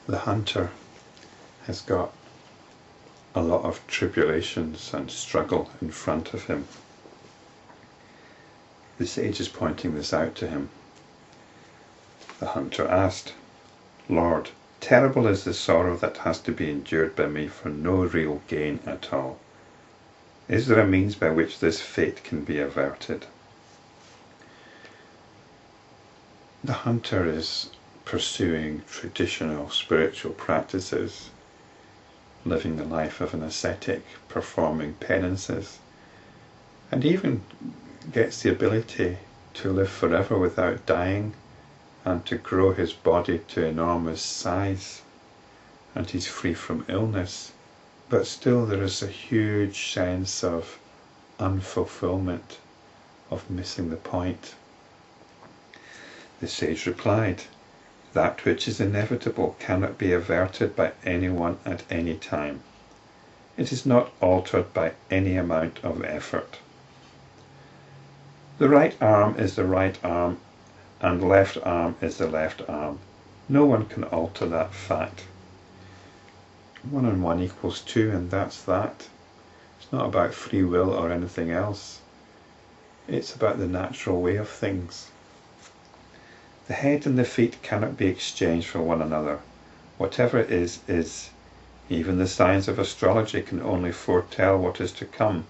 The hunter has got a lot of tribulations and struggle in front of him. The sage is pointing this out to him. The hunter asked, "Lord, terrible is the sorrow that has to be endured by me for no real gain at all. Is there a means by which this fate can be averted?" The hunter is pursuing traditional spiritual practices, living the life of an ascetic, performing penances, and even gets the ability to live forever without dying and to grow his body to enormous size, and he's free from illness. But still there is a huge sense of unfulfillment, of missing the point. The sage replied, "That which is inevitable cannot be averted by anyone at any time. It is not altered by any amount of effort. The right arm is the right arm, and left arm is the left arm. No one can alter that fact. 1 and 1 equals 2, and that's that. It's not about free will or anything else. It's about the natural way of things. The head and the feet cannot be exchanged for one another. Whatever is, is. Even the signs of astrology can only foretell what is to come,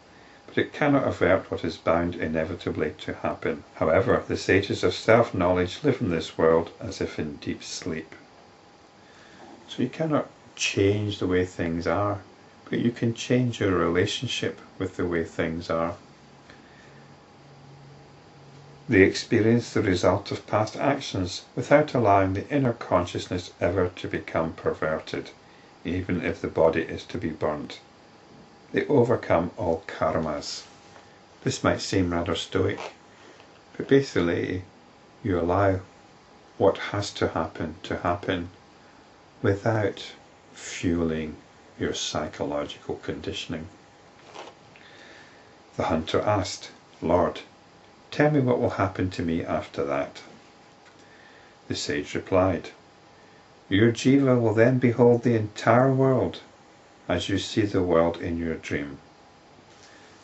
but it cannot avert what is bound inevitably to happen. However, the sages of self-knowledge live in this world as if in deep sleep." So you cannot change the way things are, but you can change your relationship with the way things are. They experience the result of past actions without allowing the inner consciousness ever to become perverted, even if the body is to be burnt. They overcome all karmas. This might seem rather stoic, but basically you allow what has to happen without fueling your psychological conditioning. The hunter asked, "Lord, tell me what will happen to me after that." The sage replied, "Your jiva will then behold the entire world as you see the world in your dream."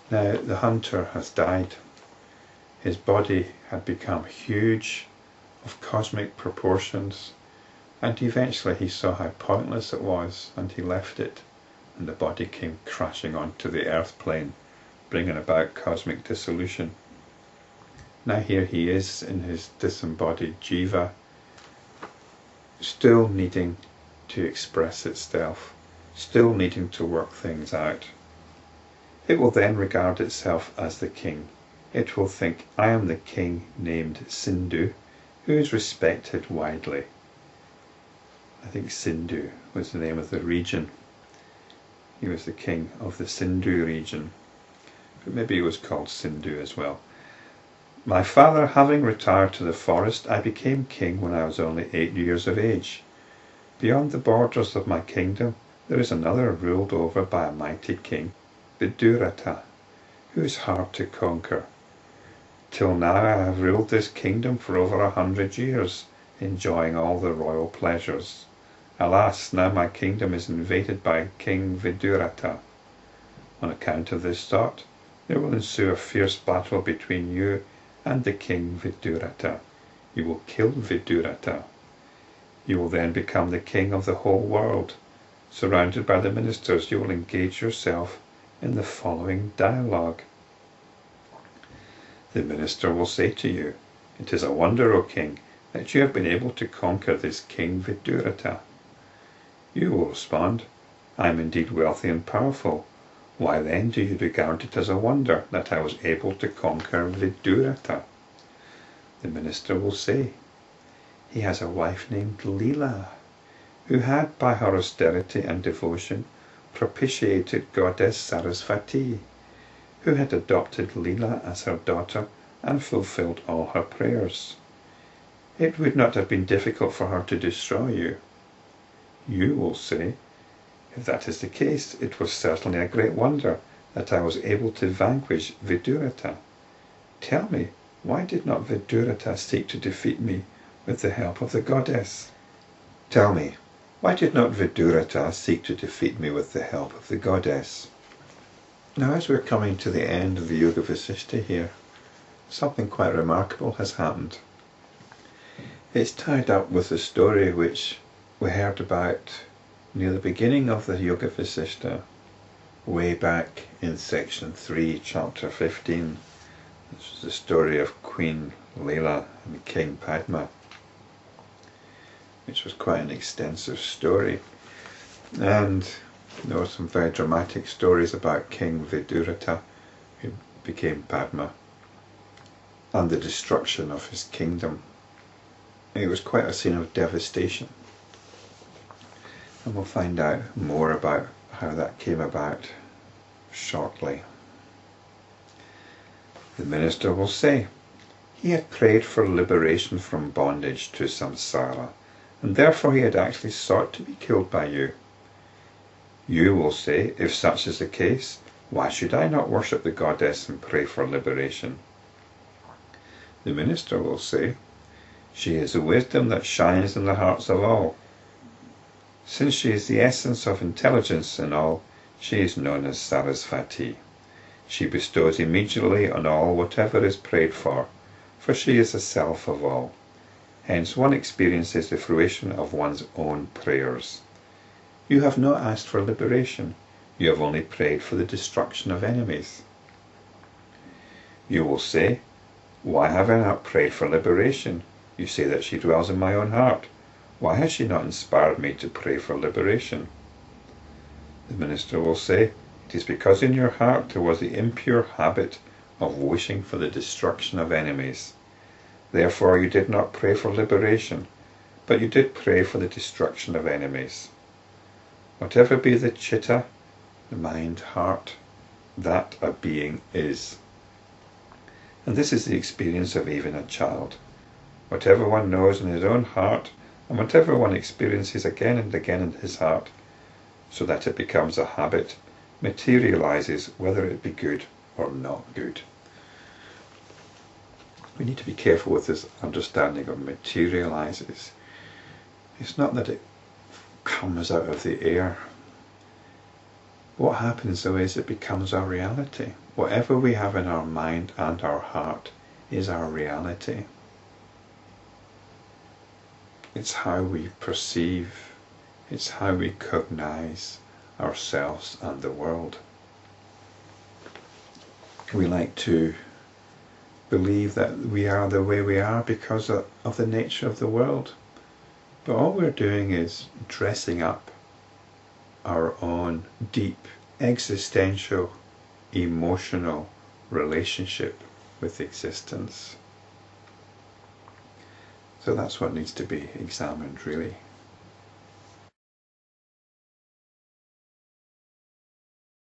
Now the hunter has died. His body had become huge, of cosmic proportions, and eventually he saw how pointless it was, and he left it, and the body came crashing onto the earth plane, bringing about cosmic dissolution. Now here he is in his disembodied jiva, still needing to express itself, still needing to work things out. It will then regard itself as the king. It will think, "I am the king named Sindhu, who is respected widely." I think Sindhu was the name of the region. He was the king of the Sindhu region, but maybe he was called Sindhu as well. "My father having retired to the forest, I became king when I was only 8 years of age. Beyond the borders of my kingdom there is another ruled over by a mighty king, Viduratha, who is hard to conquer. Till now I have ruled this kingdom for over 100 years, enjoying all the royal pleasures. Alas, now my kingdom is invaded by King Viduratha. On account of this thought, there will ensue a fierce battle between you and the king Viduratha. You will kill Viduratha. You will then become the king of the whole world. Surrounded by the ministers, you will engage yourself in the following dialogue. The minister will say to you, 'It is a wonder, O king, that you have been able to conquer this king Viduratha.' You will respond, 'I am indeed wealthy and powerful. Why then do you regard it as a wonder that I was able to conquer Viduratha?' The minister will say, 'He has a wife named Leela, who had by her austerity and devotion propitiated goddess Saraswati, who had adopted Leela as her daughter and fulfilled all her prayers. It would not have been difficult for her to destroy you.' You will say, 'If that is the case, it was certainly a great wonder that I was able to vanquish Viduratha. Tell me, why did not Viduratha seek to defeat me with the help of the goddess? Tell me, Why did not Viduratha seek to defeat me with the help of the goddess? Now, as we're coming to the end of the Yoga Vasistha here, something quite remarkable has happened. It's tied up with the story which we heard about near the beginning of the Yoga Vasistha, way back in section 3, chapter 15. This is the story of Queen Leela and King Padma, which was quite an extensive story. And there were some very dramatic stories about King Viduratha, who became Padma, and the destruction of his kingdom. It was quite a scene of devastation. And we'll find out more about how that came about shortly. The minister will say, he had prayed for liberation from bondage to samsara, and therefore he had actually sought to be killed by you. You will say, if such is the case, why should I not worship the goddess and pray for liberation? The minister will say, she is the wisdom that shines in the hearts of all. Since she is the essence of intelligence in all, she is known as Saraswati. She bestows immediately on all whatever is prayed for she is the self of all. Hence one experiences the fruition of one's own prayers. You have not asked for liberation, you have only prayed for the destruction of enemies. You will say, why have I not prayed for liberation? You say that she dwells in my own heart. Why has she not inspired me to pray for liberation? The minister will say, it is because in your heart there was the impure habit of wishing for the destruction of enemies. Therefore you did not pray for liberation, but you did pray for the destruction of enemies. Whatever be the chitta, the mind, heart, that a being is. And this is the experience of even a child. Whatever one knows in his own heart, and whatever one experiences again and again in his heart, so that it becomes a habit, materialises whether it be good or not good. We need to be careful with this understanding of materialises. It's not that it comes out of the air. What happens though is it becomes our reality. Whatever we have in our mind and our heart is our reality. It's how we perceive, it's how we cognize ourselves and the world. We like to believe that we are the way we are because of the nature of the world. But all we're doing is dressing up our own deep, existential, emotional relationship with existence. So that's what needs to be examined, really.